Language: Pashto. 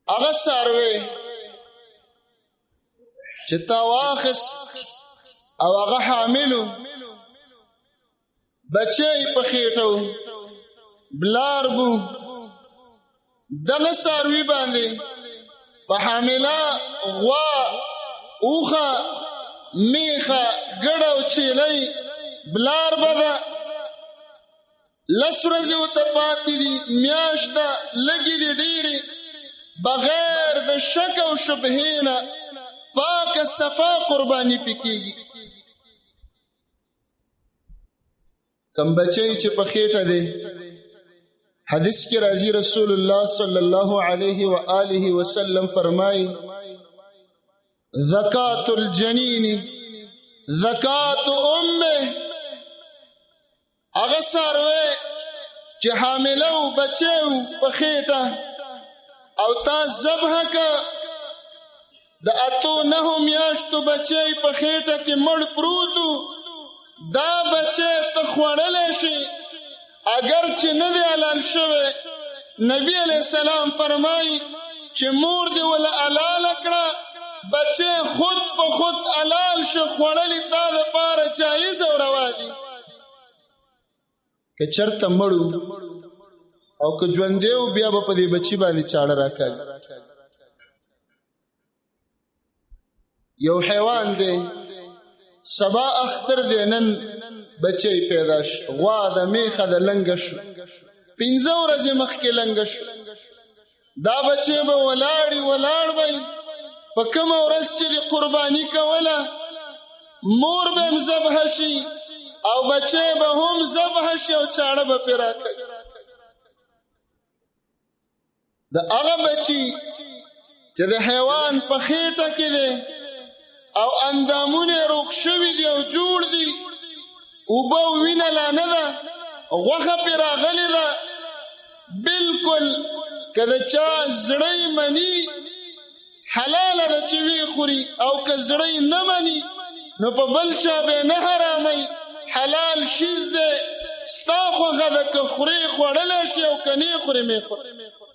هغه څاروی چې تا واخیست او هغه حاملو بچی په خېټه و بلار بو دغه څاروي باندې په حامله غوا اوښه میخه ګډه او چیلی بلار به ده 10 ورځې ورته پاتې دي میاشت ده لږې دي ډېرې بغیر د شک او شبهې نه پاکه صفا قرباني پې کېږي کم بچی چې په خېټه دی حدیث کې راځي رسول الله صلی الله علیه و آله وسلم فرمایي زکات الجنین زکات امه هغه څاروی چې حامله و بچی و په خېټه او تا ذبح که د 8-9 میاشتو بچی په خېټه کې مړ پروت و دا بچی ته خوړلی شي اگر چې نه دی حلال شوی نبی علیہ السلام فرمایي چې مور دې وله حلاله کړه بچی خود په خود حلال شو خوړلی تا دپاره جایز او روا دي که چرته مړو او که ژوندی و بیا به په دې بچي باندې چاړه راکاږي یو حیوان دی سبا اختر دی نن بچی پیدا شو غوا د میخه د لنګه شو 15 ورځې مخکې لنګه شو دا بچی به ولاړ به په کومه ورځ چې د قرباني کوله مور به هم ذبح شي او بچی به هم ذبح شي او چاړه به پرې راکوي د هغه بچي چې د حیوان په خېټه کې دی او اندامونه روغ شوي دي او جوړ دي اوبه او وینه لا نه ده غوښه پرې راغلې ده بلکل که د چا زړی مني حلاله ده چې وی خوري او که زړی نه مني نو په بل چا به نه حراموي حلال شیز ده ستا خوښه ده که خورې خوړلی شي او که نه خورې مې خورې